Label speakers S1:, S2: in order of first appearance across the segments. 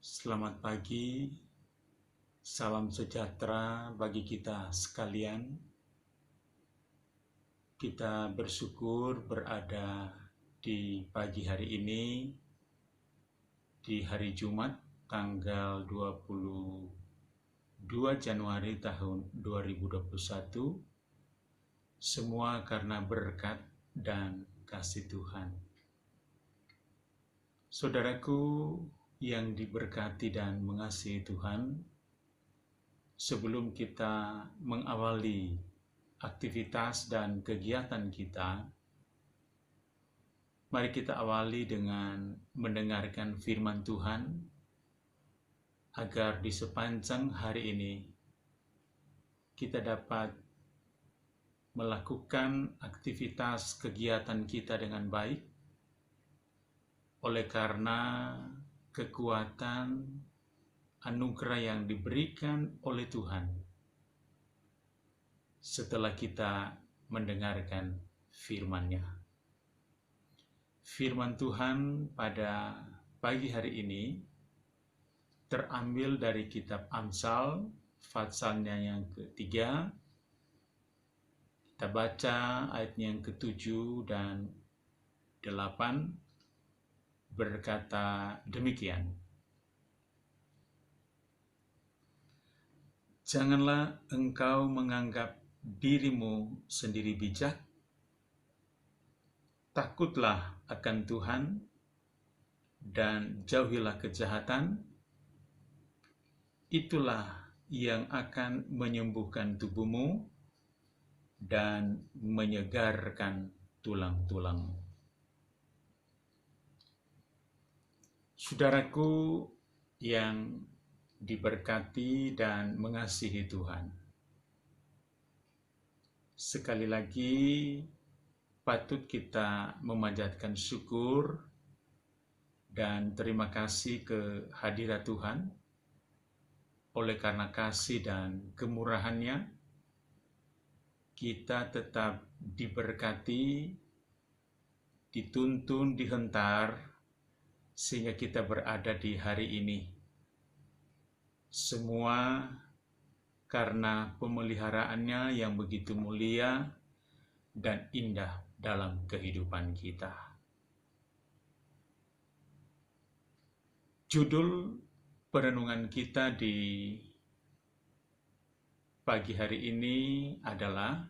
S1: Selamat pagi, salam sejahtera bagi kita sekalian. Kita bersyukur berada di pagi hari ini, di hari Jumat, tanggal 22 Januari tahun 2021, semua karena berkat dan kasih Tuhan. Saudaraku yang diberkati dan mengasihi Tuhan, sebelum kita mengawali aktivitas dan kegiatan kita, mari kita awali dengan mendengarkan firman Tuhan, agar di sepanjang hari ini kita dapat melakukan aktivitas kegiatan kita dengan baik, oleh karena kekuatan anugerah yang diberikan oleh Tuhan setelah kita mendengarkan firman-Nya. Firman Tuhan pada pagi hari ini terambil dari kitab Amsal, pasalnya yang ketiga. Kita baca ayatnya yang ke-7 dan 8, berkata demikian. Janganlah engkau menganggap dirimu sendiri bijak, takutlah akan Tuhan, dan jauhilah kejahatan. Itulah yang akan menyembuhkan tubuhmu dan menyegarkan tulang-tulangmu. Saudaraku yang diberkati dan mengasihi Tuhan, sekali lagi patut kita memanjatkan syukur dan terima kasih ke hadirat Tuhan. Oleh karena kasih dan kemurahan-Nya, kita tetap diberkati, dituntun, dihentar, sehingga kita berada di hari ini. Semua karena pemeliharaannya yang begitu mulia dan indah dalam kehidupan kita. Judul perenungan kita di pagi hari ini adalah,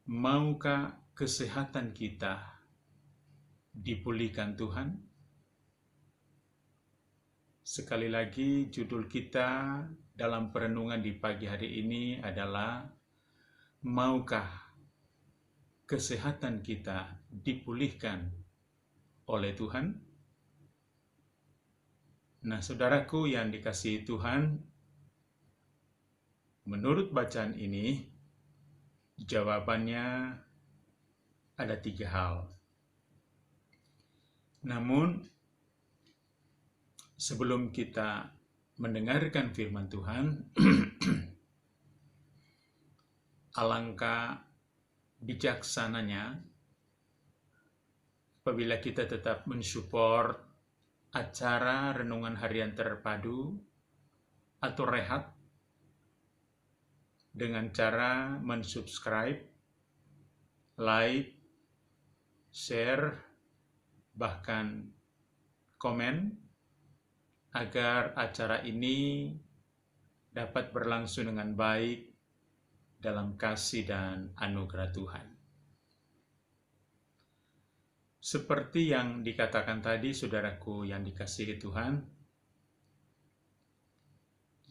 S1: maukah kesehatan kita dipulihkan Tuhan? Sekali lagi, judul kita dalam perenungan di pagi hari ini adalah, maukah kesehatan kita dipulihkan oleh Tuhan? Nah, saudaraku yang dikasihi Tuhan, menurut bacaan ini, jawabannya ada 3 hal. Namun, sebelum kita mendengarkan firman Tuhan, alangkah bijaksananya apabila kita tetap mensupport acara renungan harian terpadu atau rehat dengan cara mensubscribe, like, share, bahkan komen, agar acara ini dapat berlangsung dengan baik dalam kasih dan anugerah Tuhan. Seperti yang dikatakan tadi, saudaraku yang dikasihi Tuhan,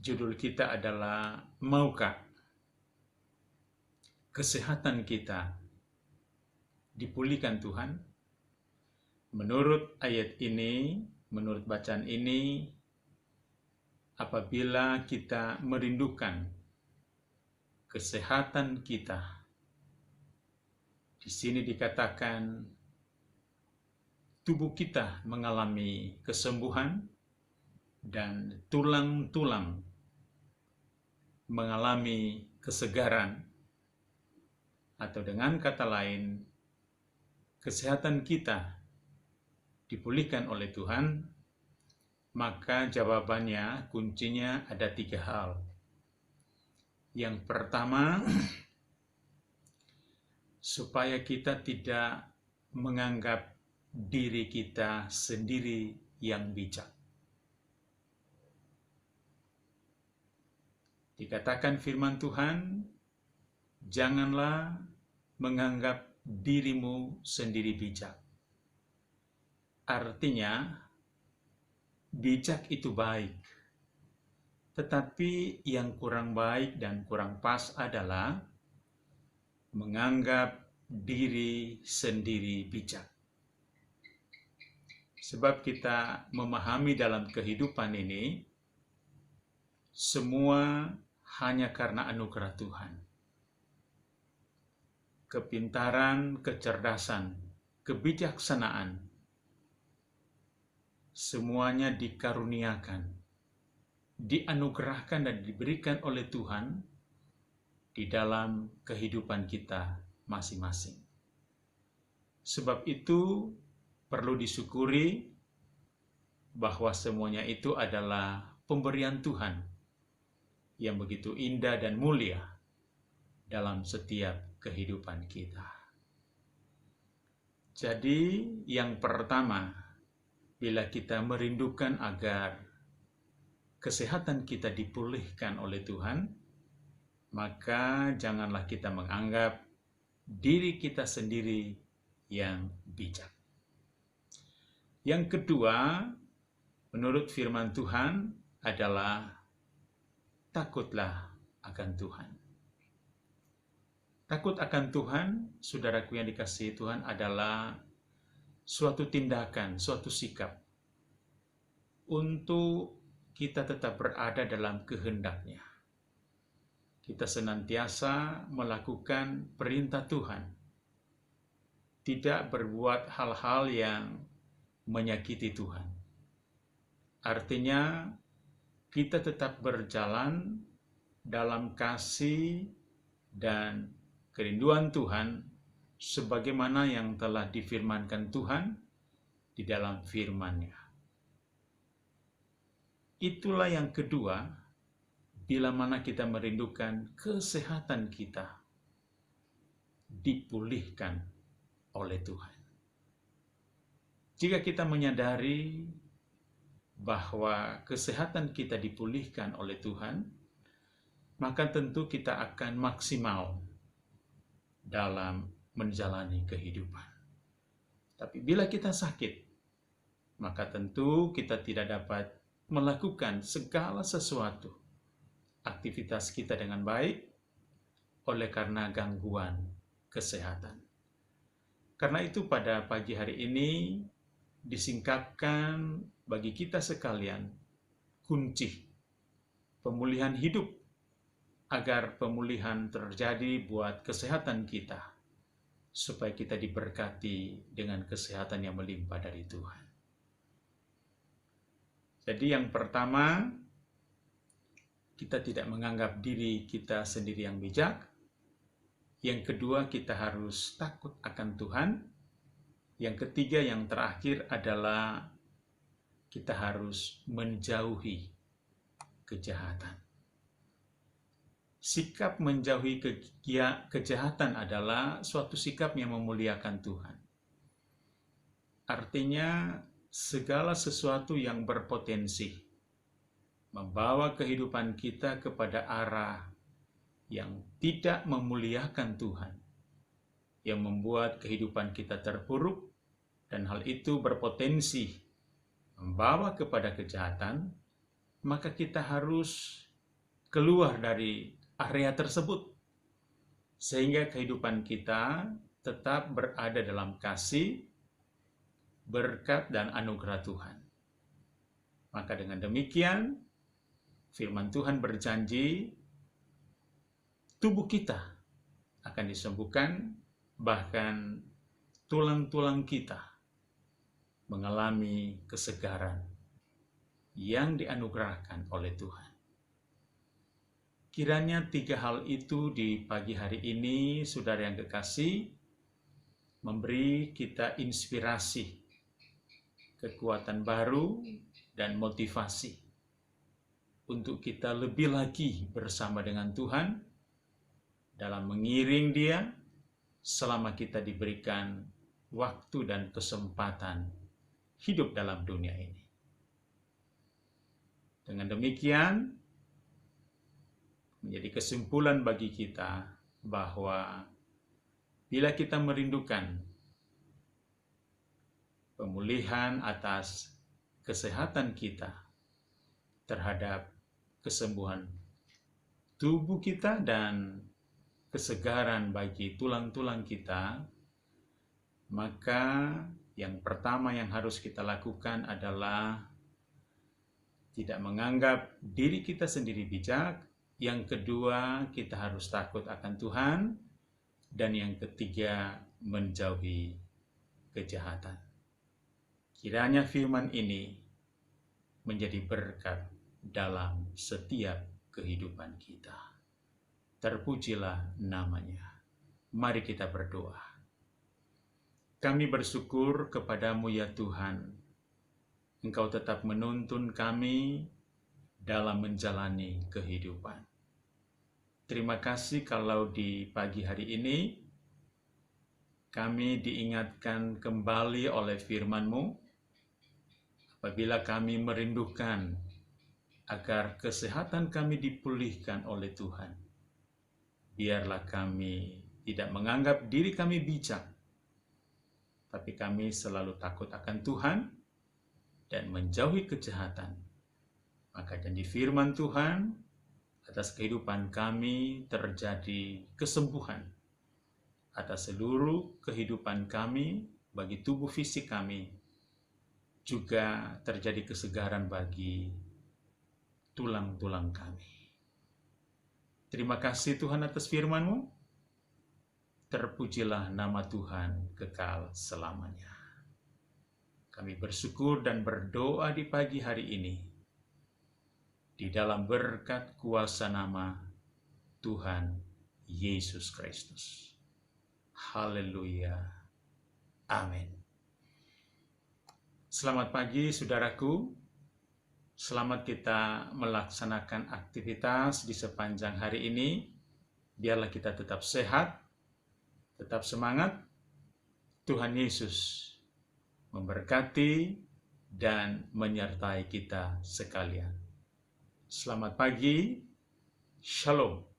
S1: judul kita adalah, maukah kesehatan kita dipulihkan Tuhan? Menurut ayat ini, menurut bacaan ini, apabila kita merindukan kesehatan kita, di sini dikatakan tubuh kita mengalami kesembuhan dan tulang-tulang mengalami kesegaran, atau dengan kata lain, kesehatan kita dipulihkan oleh Tuhan Maka jawabannya, kuncinya ada 3 hal. Yang pertama, supaya kita tidak menganggap diri kita sendiri yang bijak. Dikatakan firman Tuhan, janganlah menganggap dirimu sendiri bijak. Artinya, bijak itu baik. Tetapi yang kurang baik dan kurang pas adalah menganggap diri sendiri bijak. Sebab kita memahami dalam kehidupan ini, semua hanya karena anugerah Tuhan. Kepintaran, kecerdasan, kebijaksanaan, semuanya dikaruniakan, dianugerahkan dan diberikan oleh Tuhan di dalam kehidupan kita masing-masing. Sebab itu perlu disyukuri bahwa semuanya itu adalah pemberian Tuhan yang begitu indah dan mulia dalam setiap kehidupan kita. Jadi yang pertama, bila kita merindukan agar kesehatan kita dipulihkan oleh Tuhan, maka janganlah kita menganggap diri kita sendiri yang bijak. Yang kedua, menurut firman Tuhan adalah takutlah akan Tuhan. Takut akan Tuhan, saudaraku yang dikasihi Tuhan, adalah suatu tindakan, suatu sikap untuk kita tetap berada dalam kehendak-Nya. Kita senantiasa melakukan perintah Tuhan, tidak berbuat hal-hal yang menyakiti Tuhan. Artinya, kita tetap berjalan dalam kasih dan kerinduan Tuhan sebagaimana yang telah difirmankan Tuhan di dalam firman-Nya. Itulah yang kedua, bila mana kita merindukan kesehatan kita dipulihkan oleh Tuhan. Jika kita menyadari bahwa kesehatan kita dipulihkan oleh Tuhan, maka tentu kita akan maksimal dalam menjalani kehidupan. Tapi bila kita sakit, maka tentu kita tidak dapat melakukan segala sesuatu aktivitas kita dengan baik oleh karena gangguan kesehatan. Karena itu pada pagi hari ini disingkapkan bagi kita sekalian kunci pemulihan hidup agar pemulihan terjadi buat kesehatan kita, supaya kita diberkati dengan kesehatan yang melimpah dari Tuhan. Jadi yang pertama, kita tidak menganggap diri kita sendiri yang bijak. Yang kedua, kita harus takut akan Tuhan. Yang ketiga, yang terakhir adalah kita harus menjauhi kejahatan. Sikap menjauhi kejahatan adalah suatu sikap yang memuliakan Tuhan. Artinya, segala sesuatu yang berpotensi membawa kehidupan kita kepada arah yang tidak memuliakan Tuhan, yang membuat kehidupan kita terpuruk, dan hal itu berpotensi membawa kepada kejahatan, maka kita harus keluar dari area tersebut, sehingga kehidupan kita tetap berada dalam kasih, berkat, dan anugerah Tuhan. Maka dengan demikian, firman Tuhan berjanji, tubuh kita akan disembuhkan, bahkan tulang-tulang kita mengalami kesegaran yang dianugerahkan oleh Tuhan. Kiranya 3 hal itu di pagi hari ini, saudara yang kekasih, memberi kita inspirasi, kekuatan baru dan motivasi untuk kita lebih lagi bersama dengan Tuhan dalam mengiring Dia selama kita diberikan waktu dan kesempatan hidup dalam dunia ini. Dengan demikian, menjadi kesimpulan bagi kita bahwa bila kita merindukan pemulihan atas kesehatan kita terhadap kesembuhan tubuh kita dan kesegaran bagi tulang-tulang kita, maka yang pertama yang harus kita lakukan adalah tidak menganggap diri kita sendiri bijak. Yang kedua, kita harus takut akan Tuhan. Dan yang ketiga, menjauhi kejahatan. Kiranya firman ini menjadi berkat dalam setiap kehidupan kita. Terpujilah namanya. Mari kita berdoa. Kami bersyukur kepadamu ya Tuhan. Engkau tetap menuntun kami dalam menjalani kehidupan. Terima kasih kalau di pagi hari ini kami diingatkan kembali oleh firman-Mu apabila kami merindukan agar kesehatan kami dipulihkan oleh Tuhan. Biarlah kami tidak menganggap diri kami bijak, tapi kami selalu takut akan Tuhan dan menjauhi kejahatan. Maka janji firman Tuhan atas kehidupan kami terjadi kesembuhan. Atas seluruh kehidupan kami, bagi tubuh fisik kami, juga terjadi kesegaran bagi tulang-tulang kami. Terima kasih Tuhan atas firman-Mu. Terpujilah nama Tuhan kekal selamanya. Kami bersyukur dan berdoa di pagi hari ini, di dalam berkat kuasa nama Tuhan Yesus Kristus. Haleluya. Amin. Selamat pagi saudaraku. Selamat kita melaksanakan aktivitas di sepanjang hari ini. Biarlah kita tetap sehat, tetap semangat. Tuhan Yesus memberkati dan menyertai kita sekalian. Selamat pagi, Shalom.